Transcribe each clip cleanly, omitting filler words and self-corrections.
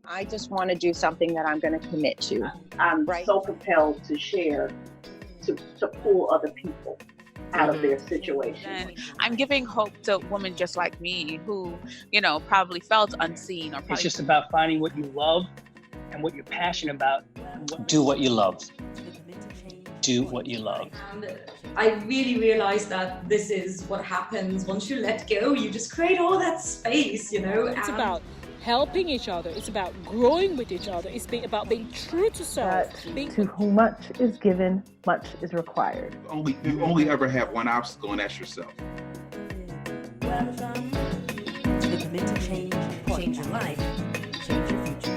I just want to do something that I'm going to commit to. I'm Right. so compelled to share, to pull other people out of their situation. And I'm giving hope to women just like me who, probably felt unseen or probably. It's just about finding what you love and what you're passionate about. Do what you love. Do what you love. And I really realized that this is what happens once you let go. You just create all that space, It's about helping each other. It's about growing with each other. It's about being true to self. To whom much is given, much is required. You only ever have one obstacle, and that's yourself. To commit to change, change your life, change your future.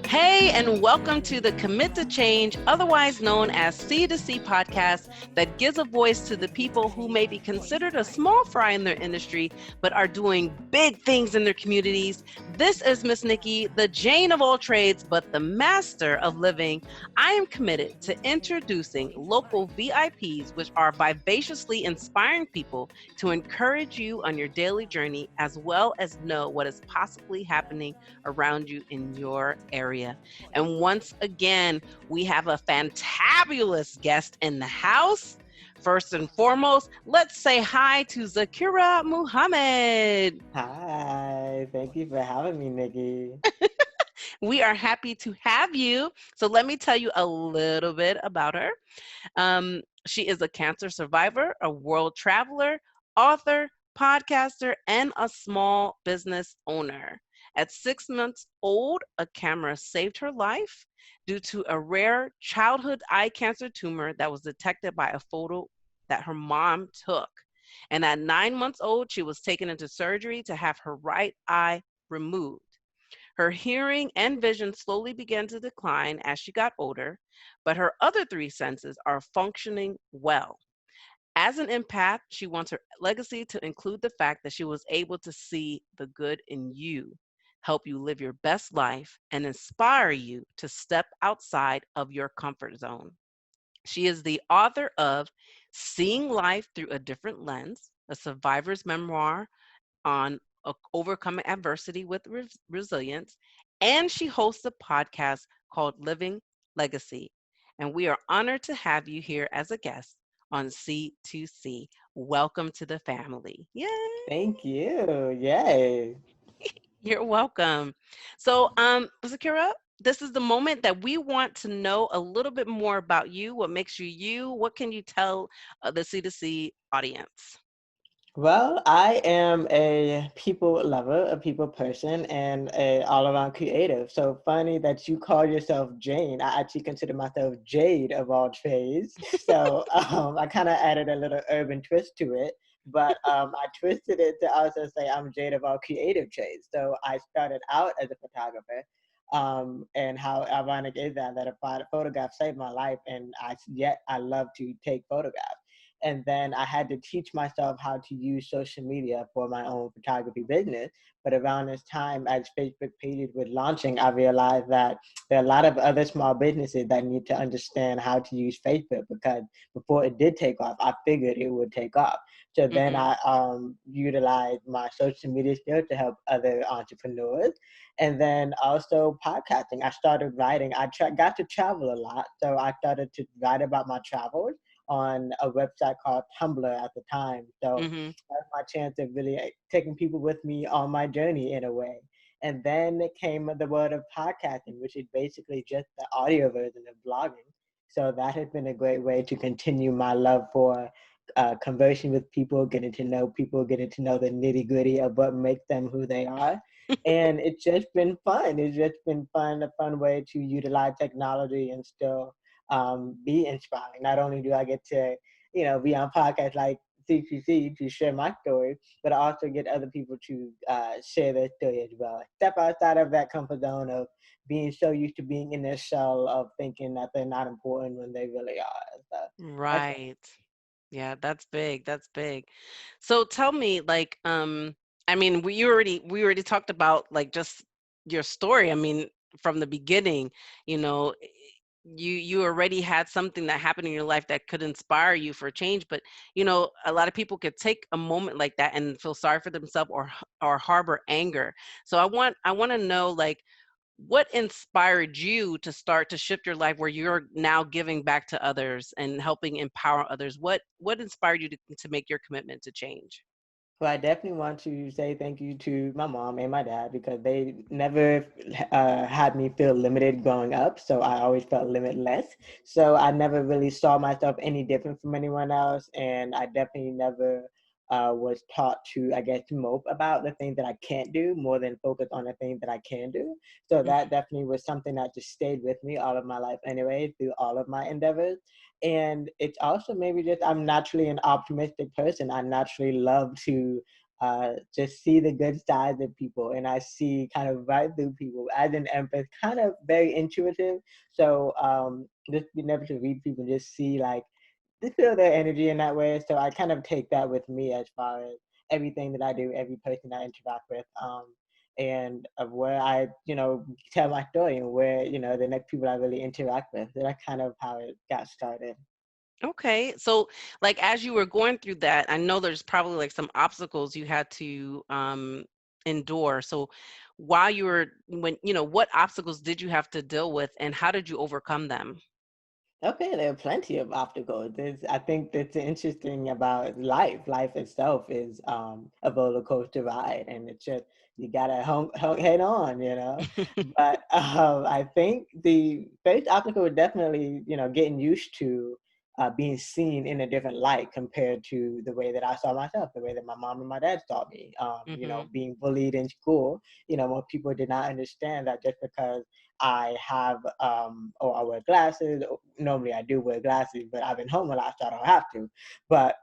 Hey, and welcome to the Commit to Change, otherwise known as C2C podcast that gives a voice to the people who may be considered a small fry in their industry, but are doing big things in their communities. This is Miss Nikki, the Jane of all trades, but the master of living. I am committed to introducing local VIPs, which are vivaciously inspiring people to encourage you on your daily journey, as well as know what is possibly happening around you in your area. And once again, we have a fantabulous guest in the house. First and foremost, let's say hi to Zaakirah Muhammad. Hi, thank you for having me, Nikki. We are happy to have you. So let me tell you a little bit about her. She is a cancer survivor, a world traveler, author, podcaster, and a small business owner. At 6 months old, a camera saved her life due to a rare childhood eye cancer tumor that was detected by a photo that her mom took. And at 9 months old, she was taken into surgery to have her right eye removed. Her hearing and vision slowly began to decline as she got older, but her other 3 senses are functioning well. As an empath, she wants her legacy to include the fact that she was able to see the good in you, help you live your best life, and inspire you to step outside of your comfort zone. She is the author of Seeing Life Through a Different Lens, a survivor's memoir on overcoming adversity with resilience, and she hosts a podcast called Living Legacy. And we are honored to have you here as a guest on C2C. Welcome to the family. Yay! Thank you. Yay. You're welcome. So, Zaakirah, this is the moment that we want to know a little bit more about you. What makes you you? What can you tell the C2C audience? Well, I am a people lover, a people person, and a all-around creative. So funny that you call yourself Jane. I actually consider myself Jade of all trades. So I kind of added a little urban twist to it. But I twisted it to also say I'm Jade of all creative trades. So I started out as a photographer. And how ironic is that a photograph saved my life, and yet I love to take photographs. And then I had to teach myself how to use social media for my own photography business. But around this time, as Facebook pages were launching, I realized that there are a lot of other small businesses that need to understand how to use Facebook, because before it did take off, I figured it would take off. So then I utilized my social media skills to help other entrepreneurs. And then also podcasting. I started writing. I got to travel a lot. So I started to write about my travels on a website called Tumblr at the time. So that's my chance of really taking people with me on my journey in a way. And then came the world of podcasting, which is basically just the audio version of blogging. So that has been a great way to continue my love for conversing with people, getting to know people, getting to know the nitty gritty of what makes them who they are. And it's just been fun. It's just been fun, a fun way to utilize technology and still be inspiring. Not only do I get to, be on podcasts like CCC to share my story, but I also get other people to share their story as well. Step outside of that comfort zone of being so used to being in their shell of thinking that they're not important when they really are. So, right. Yeah, that's big. That's big. So tell me, I mean, we already talked about like just your story. I mean, from the beginning, you already had something that happened in your life that could inspire you for change. But you know, a lot of people could take a moment like that and feel sorry for themselves, or harbor anger. So I want to know, like, what inspired you to start to shift your life where you're now giving back to others and helping empower others? What inspired you to make your commitment to change? Well, I definitely want to say thank you to my mom and my dad because they never had me feel limited growing up. So I always felt limitless. So I never really saw myself any different from anyone else. And I definitely never was taught to, I guess, mope about the things that I can't do more than focus on the things that I can do. So that definitely was something that just stayed with me all of my life anyway, through all of my endeavors. And it's also maybe just I'm naturally an optimistic person. I naturally love to just see the good sides of people, and I see kind of right through people. As an empath, kind of very intuitive. So just being able to read people, just see like just feel their energy in that way. So I kind of take that with me as far as everything that I do, every person I interact with. And of where I, tell my story and where, the next people I really interact with. So that's kind of how it got started. Okay. So, like, as you were going through that, I know there's probably like some obstacles you had to endure. So, while you were, what obstacles did you have to deal with, and how did you overcome them? Okay, there are plenty of obstacles. I think that's interesting about life. Life itself is a roller coaster ride, and it's just you gotta head on, But I think the first obstacle was definitely, getting used to being seen in a different light compared to the way that I saw myself, the way that my mom and my dad saw me. Hmm. Being bullied in school, when people did not understand that just because I have or I wear glasses. Normally I do wear glasses, but I've been home a lot, so I don't have to. But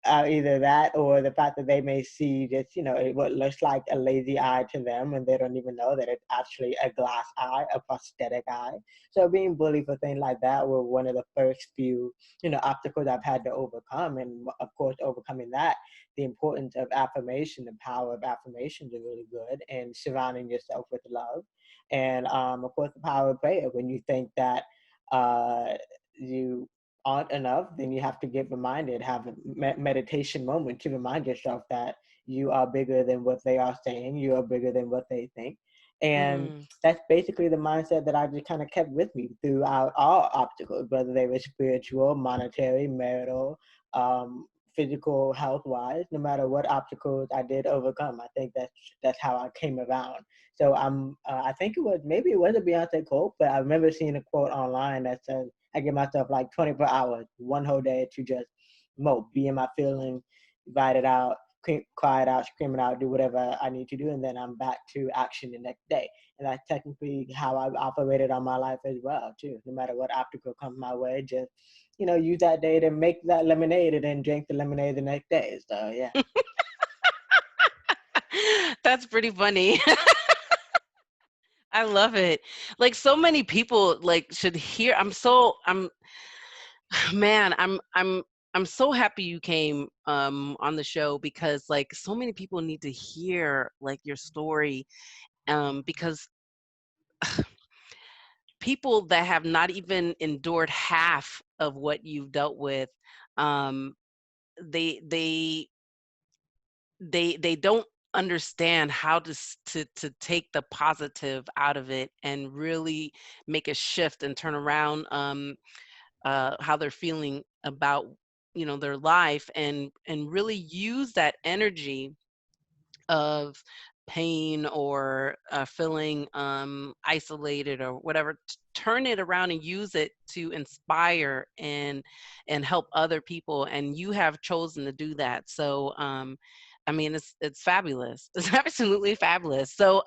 either that or the fact that they may see just what looks like a lazy eye to them, and they don't even know that it's actually a glass eye, a prosthetic eye. So being bullied for things like that were one of the first few obstacles I've had to overcome, and of course overcoming that, the importance of affirmation, the power of affirmations are really good, and surrounding yourself with love. And of course, the power of prayer. When you think that uh, you aren't enough, then you have to get reminded, have a meditation moment to remind yourself that you are bigger than what they are saying, you are bigger than what they think. And Mm. that's basically the mindset that I just kind of kept with me throughout all obstacles, whether they were spiritual, monetary, marital, physical, health wise. No matter what obstacles I did overcome, I think that's how I came around. So I think maybe it was a Beyonce quote, but I remember seeing a quote online that says, I give myself like 24 hours, one whole day to just mope, be in my feelings, write it out, cry it out, scream it out, do whatever I need to do, and then I'm back to action the next day. And that's technically how I've operated on my life as well, too. No matter what obstacle comes my way, just, use that day to make that lemonade and then drink the lemonade the next day. So, yeah. That's pretty funny. I love it. Like, so many people like should hear. I'm man, I'm so happy you came on the show, because like so many people need to hear like your story, because people that have not even endured half of what you've dealt with, um they they they don't understand how to take the positive out of it and really make a shift and turn around how they're feeling about their life, and really use that energy of pain or feeling isolated or whatever, turn it around and use it to inspire and help other people. And you have chosen to do that. So I mean, it's fabulous. It's absolutely fabulous. So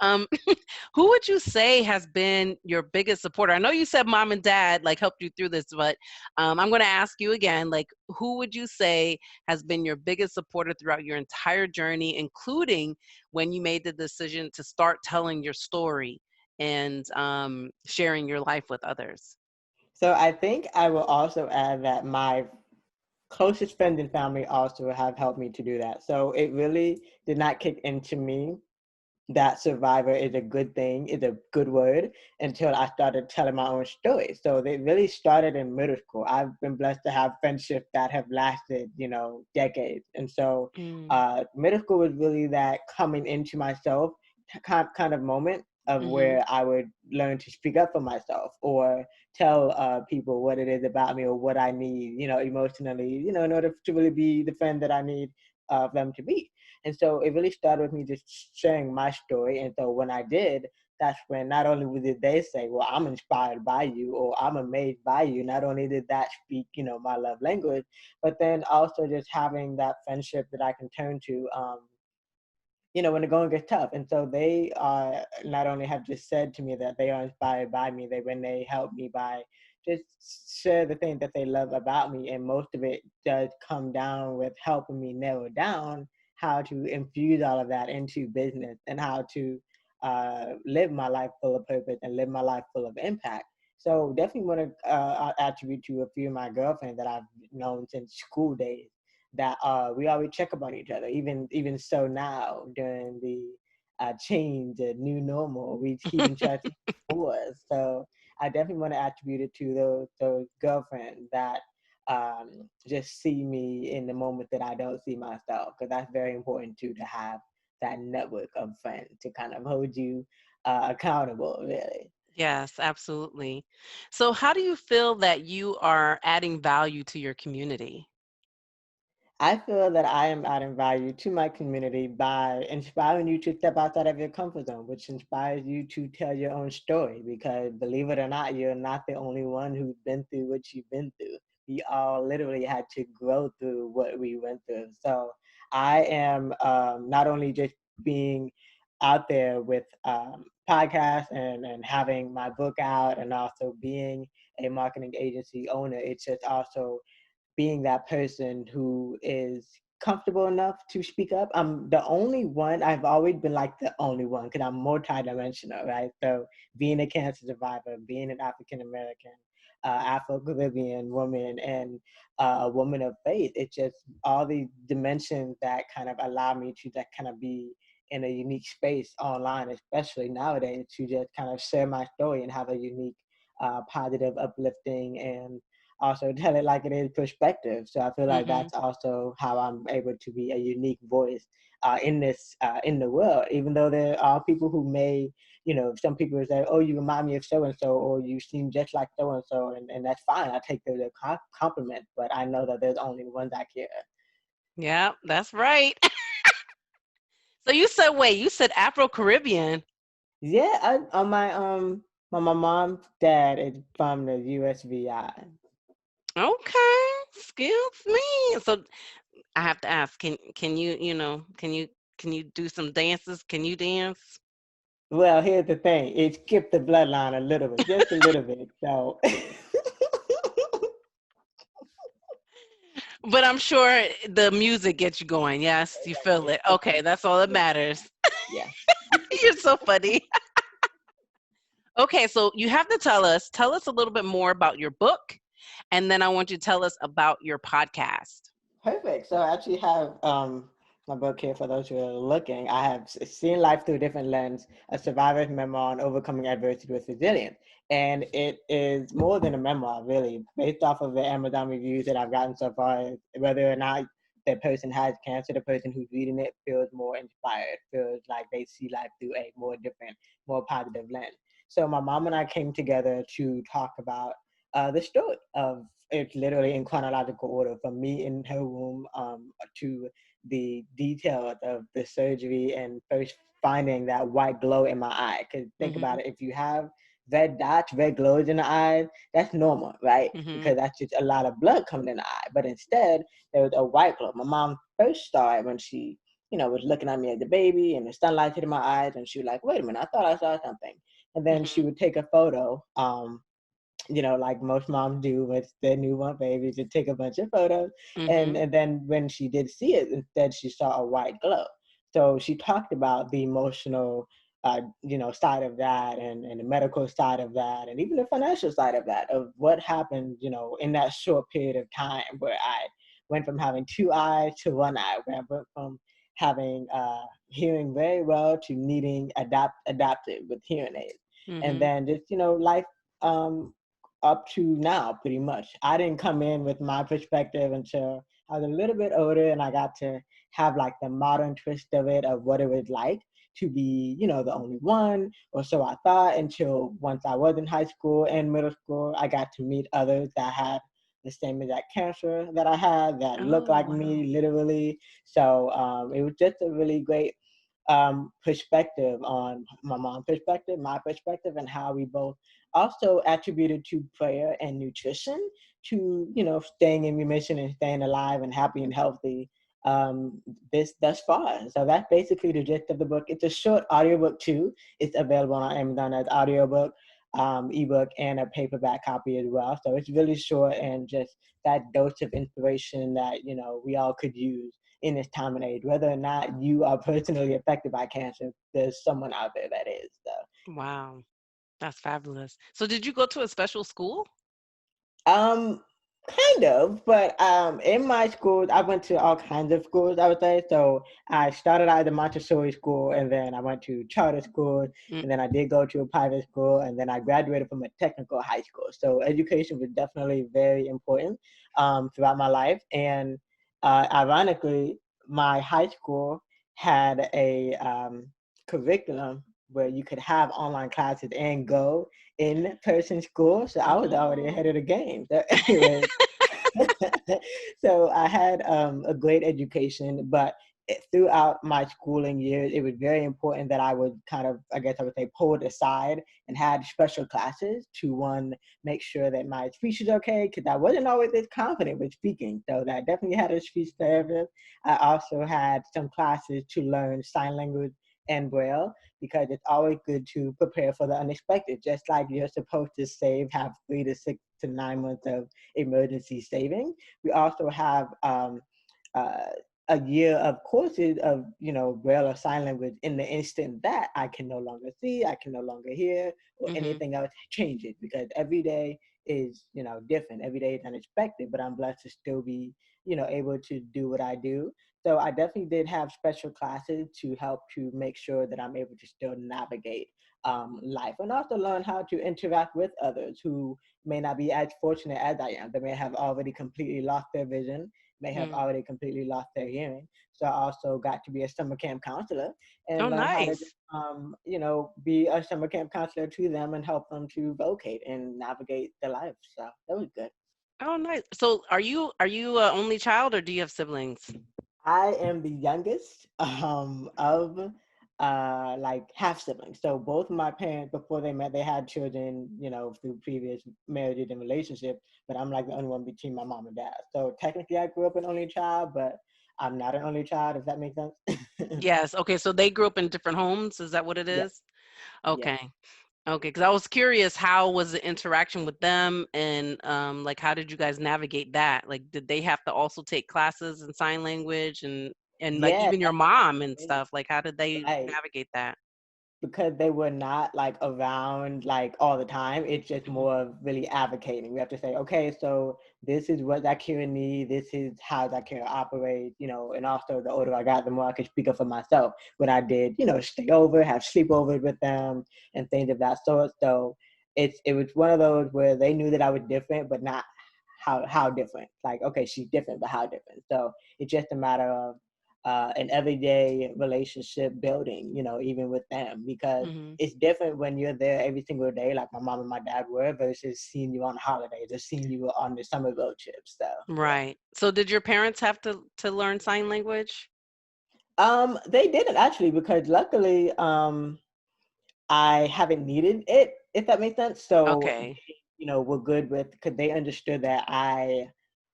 who would you say has been your biggest supporter? I know you said mom and dad like helped you through this, but I'm going to ask you again, like, who would you say has been your biggest supporter throughout your entire journey, including when you made the decision to start telling your story and sharing your life with others? So I think I will also add that my closest friends and family also have helped me to do that. So it really did not kick into me that survivor is a good thing, is a good word, until I started telling my own story. So they really started in middle school. I've been blessed to have friendships that have lasted, decades. And so middle school was really that coming into myself kind of moment of where I would learn to speak up for myself or tell people what it is about me or what I need, emotionally, in order to really be the friend that I need them to be. And so it really started with me just sharing my story. And so when I did, that's when not only did they say, well, I'm inspired by you or I'm amazed by you. Not only did that speak, my love language, but then also just having that friendship that I can turn to, when the going gets tough. And so they not only have just said to me that they are inspired by me, when they help me by just share the things that they love about me. And most of it does come down with helping me narrow down how to infuse all of that into business and how to live my life full of purpose and live my life full of impact. So definitely want to attribute to a few of my girlfriends that I've known since school days, that we always check up on each other. Even so now during the change, the new normal, we keep in touch for us. So I definitely want to attribute it to those girlfriends that just see me in the moment that I don't see myself, because that's very important too, to have that network of friends to kind of hold you accountable, really. Yes, absolutely. So how do you feel that you are adding value to your community? I feel that I am adding value to my community by inspiring you to step outside of your comfort zone, which inspires you to tell your own story. Because believe it or not, you're not the only one who's been through what you've been through. We all literally had to grow through what we went through. So I am not only just being out there with podcasts and having my book out and also being a marketing agency owner. It's just also being that person who is comfortable enough to speak up. I'm the only one. I've always been like the only one because I'm multidimensional, right? So being a cancer survivor, being an African American, Afro-Caribbean woman, and a woman of faith, it's just all these dimensions that kind of allow me to that kind of be in a unique space online, especially nowadays, to just kind of share my story and have a unique, positive, uplifting, and also tell it like it is perspective. So I feel like that's also how I'm able to be a unique voice in the world, even though there are people who may, some people say, oh, you remind me of so-and-so, or you seem just like so-and-so, and that's fine. I take the compliment, but I know that there's only one Zaakirah. Yeah, that's right. So you said Afro-Caribbean. Yeah, on my mom's dad is from the USVI. Okay, excuse me. So I have to ask, can you, can you do some dances? Can you dance? Well, here's the thing. It skipped the bloodline a little bit, just a little bit. So But I'm sure the music gets you going. Yes, you feel it. Okay, that's all that matters. yeah. You're so funny. Okay, so you have to tell us a little bit more about your book, and then I want you to tell us about your podcast. Perfect. So I actually have my book here for those who are looking. I have seen life through a different lens, a survivor's memoir on overcoming adversity with resilience. And it is more than a memoir, really, based off of the Amazon reviews that I've gotten so far. Whether or not the person has cancer, the person who's reading it feels more inspired, feels like they see life through a more different, more positive lens. So my mom and I came together to talk about the story of, it's literally in chronological order, from me in her womb to the details of the surgery and first finding that white glow in my eye. Because think about it, if you have red dots, red glows in the eyes, that's normal, right? Because that's just a lot of blood coming in the eye. But instead, there was a white glow. My mom first saw it when she, was looking at me as a baby, and the sunlight hit in my eyes, and she was like, wait a minute, I thought I saw something. And then she would take a photo, like most moms do with their newborn babies, to take a bunch of photos. And then when she did see it, instead she saw a white glow. So she talked about the emotional, side of that, and the medical side of that, and even the financial side of that, of what happened, in that short period of time where I went from having two eyes to one eye, where I went from having hearing very well to needing adapted with hearing aids. And then just, life up to now, pretty much. I didn't come in with my perspective until I was a little bit older, and I got to have like the modern twist of it, of what it was like to be, the only one, or so I thought, until once I was in high school and middle school, I got to meet others that had the same exact cancer that I had, that looked like me, literally. So it was just a really great perspective on my mom's perspective, my perspective, and how we both also attributed to prayer and nutrition to, staying in remission and staying alive and happy and healthy this thus far. So that's basically the gist of the book. It's a short audiobook too. It's available on Amazon as audiobook, ebook, and a paperback copy as well. So it's really short, and just that dose of inspiration that, we all could use in this time and age. Whether or not you are personally affected by cancer, there's someone out there that is. So. Wow. That's fabulous. So did you go to a special school? Kind of, but in my schools, I went to all kinds of schools, I would say. So I started out at the Montessori school, and then I went to charter school, and then I did go to a private school, and then I graduated from a technical high school. So education was definitely very important throughout my life. And ironically, my high school had a curriculum where you could have online classes and go in-person school. So I was already ahead of the game. So anyway, so I had a great education, but throughout my schooling years, it was very important that I would kind of, I guess I would say, pulled aside and had special classes to, one, make sure that my speech is okay, because I wasn't always as confident with speaking. So I definitely had a speech therapist. I also had some classes to learn sign language and Braille, because it's always good to prepare for the unexpected. Just like you're supposed to have 3 to 6 to 9 months of emergency savings, we also have a year of courses of, Braille or sign language in the instant that I can no longer see, I can no longer hear, or anything else changes, because every day is, different. Every day is unexpected, but I'm blessed to still be, able to do what I do. So I definitely did have special classes to help to make sure that I'm able to still navigate life, and also learn how to interact with others who may not be as fortunate as I am. They may have already completely lost their vision, may have already completely lost their hearing. So I also got to be a summer camp counselor and learn how to, be a summer camp counselor to them and help them to vocate and navigate their life. So that was good. Oh, nice. So are you an only child, or do you have siblings? I am the youngest of like half siblings. So both of my parents, before they met, they had children, through previous marriages and relationships, but I'm like the only one between my mom and dad. So technically I grew up an only child, but I'm not an only child, if that makes sense. Yes. Okay. So they grew up in different homes. Is that what it is? Yeah. Okay. Yeah. Okay, because I was curious, how was the interaction with them, and like, how did you guys navigate that? Like, did they have to also take classes in sign language, and like Yeah, even your mom and stuff? Like, how did they right. navigate that? Because they were not like around like all the time. It's just more of really advocating. We have to say, okay, so this is what Zaakirah needs, this is how Zaakirah operates, and also the older I got, the more I could speak up for myself. When I did, stay over, have sleepovers with them and things of that sort. So it was one of those where they knew that I was different, but not how different. Like, okay, she's different, but how different. So it's just a matter of an everyday relationship building, even with them, because it's different when you're there every single day, like my mom and my dad were, versus seeing you on holidays or seeing you on the summer road trips. So Right. So did your parents have to learn sign language? they didn't actually, because luckily I haven't needed it, if that makes sense. So Okay. we're good with, because they understood that I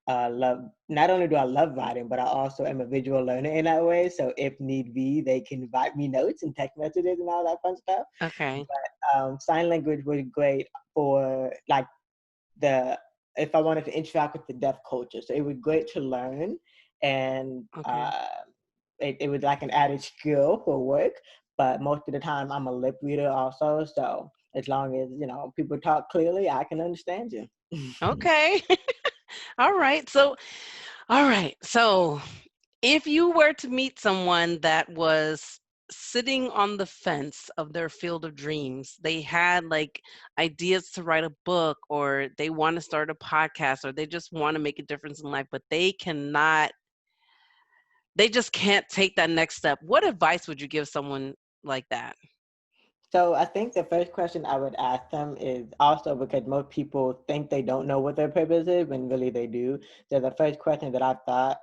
love, not only do I love writing, but I also am a visual learner in that way. So if need be, they can write me notes and text messages and all that fun stuff. Okay. But sign language was great for like if I wanted to interact with the deaf culture. So it was great to learn, and it was like an added skill for work. But most of the time I'm a lip reader also. So as long as, people talk clearly, I can understand you. Okay. All right. So If you were to meet someone that was sitting on the fence of their field of dreams, they had like ideas to write a book, or they want to start a podcast, or they just want to make a difference in life, but they just can't take that next step. What advice would you give someone like that? So I think the first question I would ask them is also because most people think they don't know what their purpose is when really they do. So the first question that I thought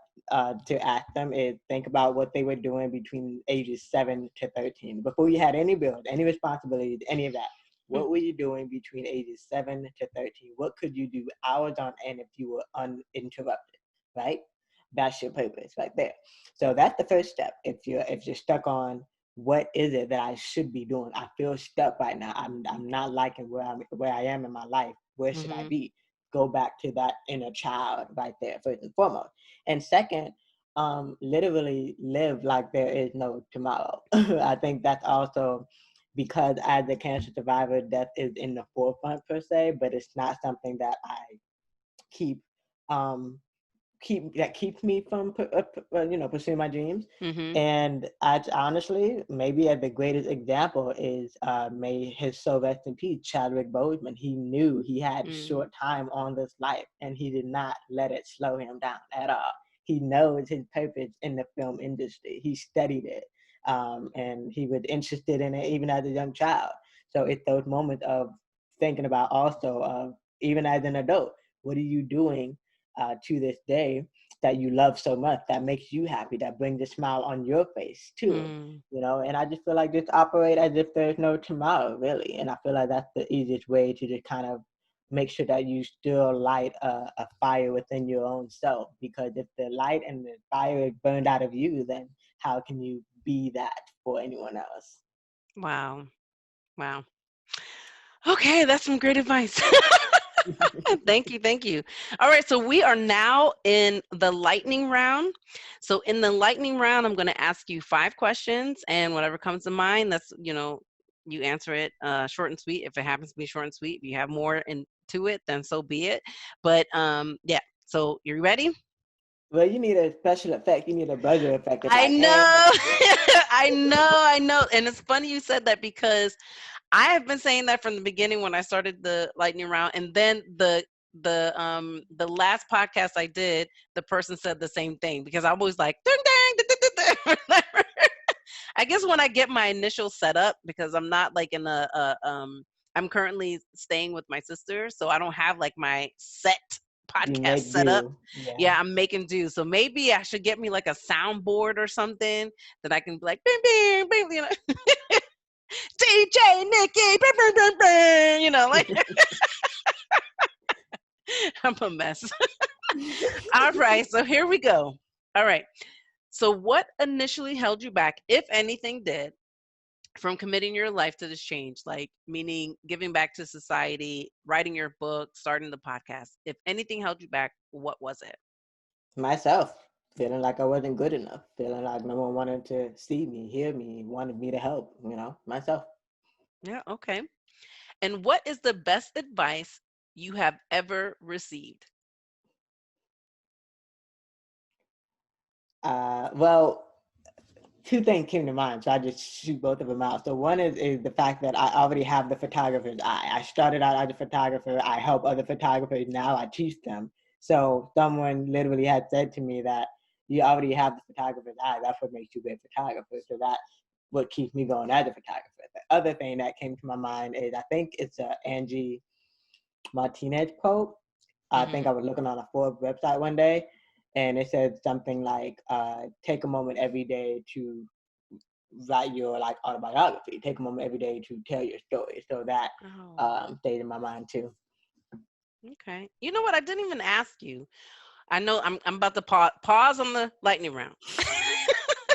to ask them is think about what they were doing between ages 7 to 13. Before you had any bills, any responsibilities, any of that. What were you doing between ages 7 to 13? What could you do hours on end if you were uninterrupted, right? That's your purpose right there. So that's the first step. If you're stuck on what is it that I should be doing? I feel stuck right now. I'm not liking where I am in my life. Where should I be? Go back to that inner child right there, first and foremost. And second, literally live like there is no tomorrow. I think that's also because as a cancer survivor, death is in the forefront per se, but it's not something that I keep keeps me from pursuing my dreams. And I honestly, maybe the greatest example is may his soul rest in peace, Chadwick Boseman. He knew he had short time on this life, and he did not let it slow him down at all. He knows his purpose in the film industry. He studied it, and he was interested in it even as a young child. So it's those moments of thinking about also even as an adult, what are you doing to this day that you love so much, that makes you happy, that brings a smile on your face too, and I just feel like just operate as if there's no tomorrow, really. And I feel like that's the easiest way to just kind of make sure that you still light a fire within your own self, because if the light and the fire is burned out of you, then how can you be that for anyone else? Wow. Okay, that's some great advice. Thank you. All right, so we are now in the lightning round. So in the lightning round, I'm going to ask you 5 questions, and whatever comes to mind, that's, you answer it short and sweet. If it happens to be short and sweet, if you have more into it, then so be it. But yeah, so you ready? Well, you need a special effect. You need a buzzer effect. I know. I know. And it's funny you said that, because I have been saying that from the beginning when I started the lightning round, and then the last podcast I did, the person said the same thing, because I'm always like, ding, ding, I guess when I get my initial setup, because I'm not like in I'm currently staying with my sister, so I don't have like my set podcast set up. Yeah, I'm making do. So maybe I should get me like a soundboard or something that I can be like, bing, bing, bing, DJ Nikki, like I'm a mess. All right, so here we go. All right. So what initially held you back, if anything did, from committing your life to this change? Like, meaning giving back to society, writing your book, starting the podcast. If anything held you back, what was it? Myself. Feeling like I wasn't good enough. Feeling like no one wanted to see me, hear me, wanted me to help, myself. Yeah, okay. And what is the best advice you have ever received? Well, 2 things came to mind, so I just shoot both of them out. So one is the fact that I already have the photographer's eye. I started out as a photographer. I help other photographers. Now I teach them. So someone literally had said to me that you already have the photographer's eye. That's what makes you a great photographer. So that's what keeps me going as a photographer. The other thing that came to my mind is, I think it's a Angie Martinez quote. I think I was looking on a Forbes website one day, and it said something like, take a moment every day to write your like autobiography. Take a moment every day to tell your story. So that stayed in my mind too. Okay. You know what? I didn't even ask you. I know I'm about to pause on the lightning round.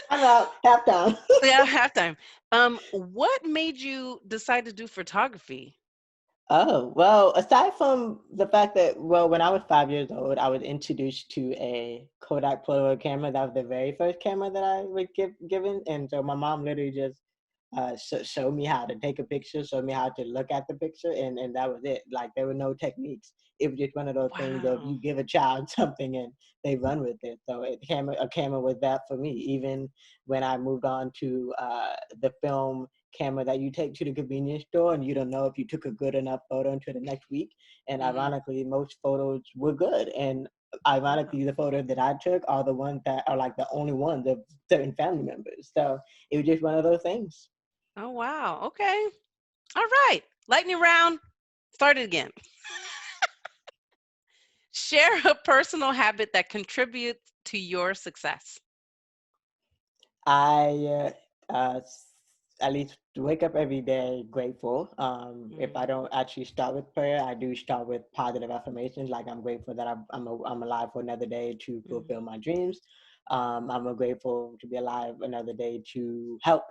I'm out. Halftime. Yeah, halftime. What made you decide to do photography? Oh, well, aside from the fact that, when I was 5 years old, I was introduced to a Kodak Polaroid camera. That was the very first camera that I was given. And so my mom literally just show me how to take a picture, show me how to look at the picture, and that was it. Like, there were no techniques. It was just one of those things of you give a child something and they run with it. So a camera was that for me. Even when I moved on to the film camera that you take to the convenience store and you don't know if you took a good enough photo until the next week. And ironically, most photos were good. And ironically, the photos that I took are the ones that are like the only ones of certain family members. So it was just one of those things. Oh, wow. Okay. All right. Lightning round. Start it again. Share a personal habit that contributes to your success. I at least wake up every day grateful. If I don't actually start with prayer, I do start with positive affirmations. Like, I'm grateful that I'm alive for another day to fulfill my dreams. I'm grateful to be alive another day to help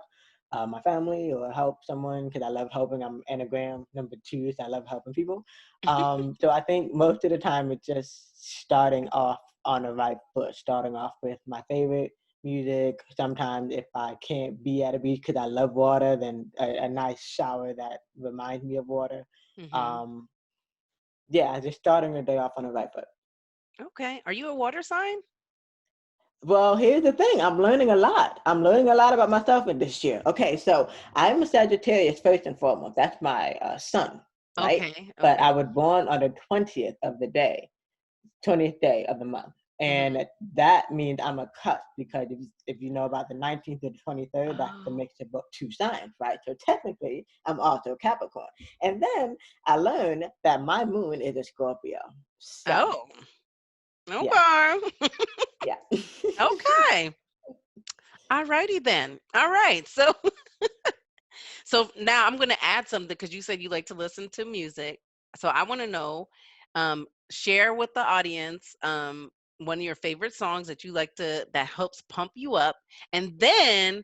my family or help someone, because I love helping. I'm Enneagram number 2, so I love helping people. So I think most of the time it's just starting off on the right foot, starting off with my favorite music. Sometimes if I can't be at a beach because I love water, then a nice shower that reminds me of water. Yeah, just starting the day off on the right foot. Okay. Are you a water sign? Well, here's the thing. I'm learning a lot. I'm learning a lot about myself in this year. Okay, so I'm a Sagittarius first and foremost. That's my sun, right? Okay. But I was born on the 20th day of the month. And that means I'm a cusp, because if you know about the 19th to the 23rd, that's the mix of both 2 signs, right? So technically, I'm also Capricorn. And then I learned that my moon is a Scorpio. So, Okay. Yeah. Okay. All righty then. All right. So now I'm going to add something, because you said you like to listen to music. So I want to know, share with the audience one of your favorite songs that you like that helps pump you up, and then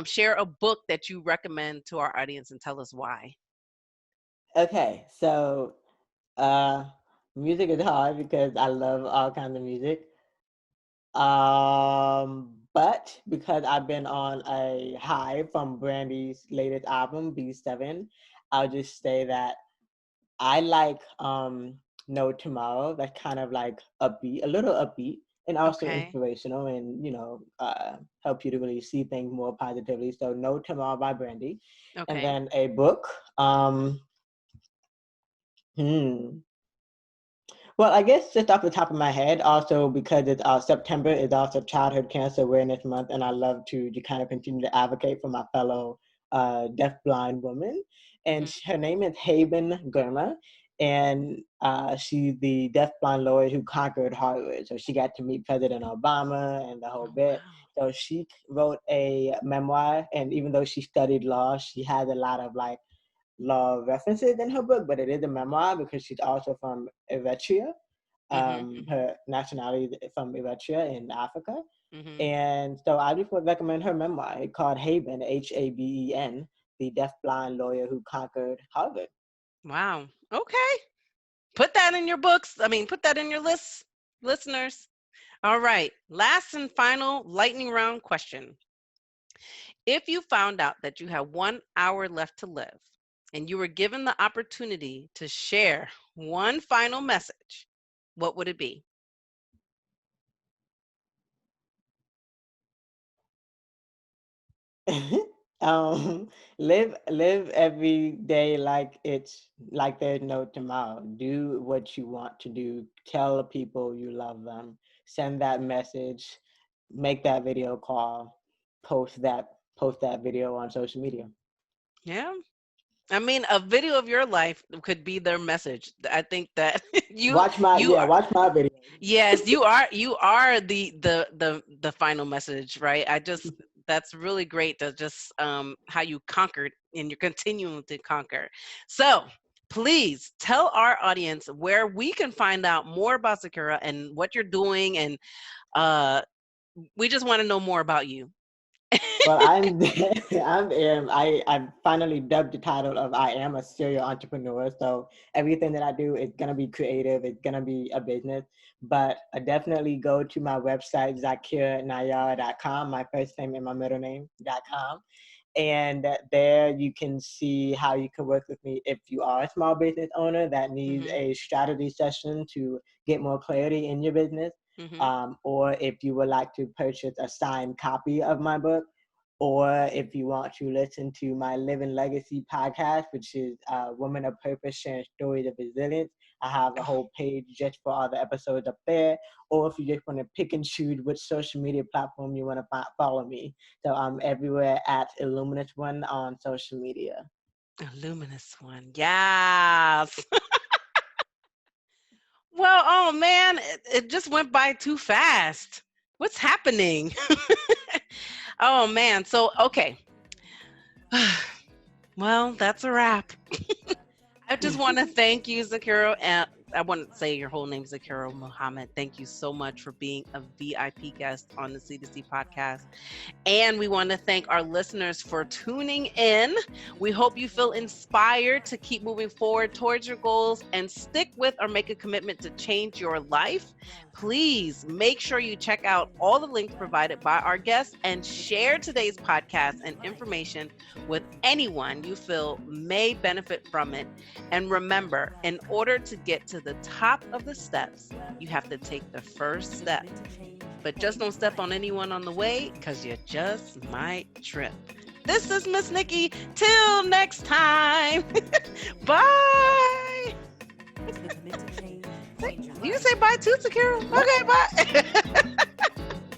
share a book that you recommend to our audience and tell us why. Okay, so music is hard because I love all kinds of music. But because I've been on a high from Brandy's latest album, B7, I'll just say that I like No Tomorrow. That's kind of like upbeat, a little upbeat, and also inspirational, and help you to really see things more positively. So No Tomorrow by Brandy. And then a book. Well, I guess just off the top of my head, also because it's September is also Childhood Cancer Awareness Month, and I love to kind of continue to advocate for my fellow deafblind woman. And her name is Haben Gurma, and she's the deafblind lawyer who conquered Harvard. So she got to meet President Obama and the whole bit. Wow. So she wrote a memoir, and even though she studied law, she has a lot of law references in her book, but it is a memoir because she's also from Eritrea. Her nationality is from Eritrea in Africa. And so I just would recommend her memoir. It's called Haben, Haben, the deafblind lawyer who conquered Harvard. Wow. Okay. Put that in your books. Put that in your list, listeners. All right. Last and final lightning round question. If you found out that you had 1 hour left to live, and you were given the opportunity to share one final message, what would it be? Live every day like there's no tomorrow. Do what you want to do. Tell people you love them. Send that message. Make that video call. Post that video on social media. Yeah. A video of your life could be their message. I think that watch my video. Yes, you are the final message, right? That's really great. To just how you conquered, and you're continuing to conquer. So please tell our audience where we can find out more about Zaakirah and what you're doing, and we just want to know more about you. Well, I finally dubbed the title of I am a serial entrepreneur. So everything that I do is gonna be creative. It's gonna be a business. But I definitely go to my website, ZaakirahNayar.com, my first name and my middle name.com. And there you can see how you can work with me if you are a small business owner that needs a strategy session to get more clarity in your business. Or if you would like to purchase a signed copy of my book, or if you want to listen to my Living Legacy podcast, which is Women of Purpose Sharing Stories of Resilience. I have a whole page just for all the episodes up there. Or if you just want to pick and choose which social media platform you want to follow me. So I'm everywhere at Illuminous One on social media. Illuminous One, yes. Well, oh man, it just went by too fast. What's happening? Oh man, so okay. Well, that's a wrap. I just want to thank you, Zaakirah, and I want to say your whole name, Zaakirah Muhammad. Thank you so much for being a VIP guest on the C2C podcast. And we want to thank our listeners for tuning in. We hope you feel inspired to keep moving forward towards your goals and stick with or make a commitment to change your life. Please make sure you check out all the links provided by our guests and share today's podcast and information with anyone you feel may benefit from it. And remember, in order to get to the top of the steps, you have to take the first step. But just don't step on anyone on the way, because you just might trip. This is Miss Nikki. Till next time. Bye. You say bye too, Zaakirah? Okay, bye.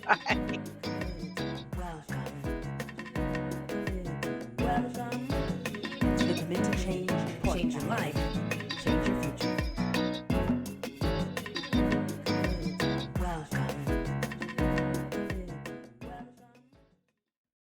Bye. Welcome to the Commit to Change your life.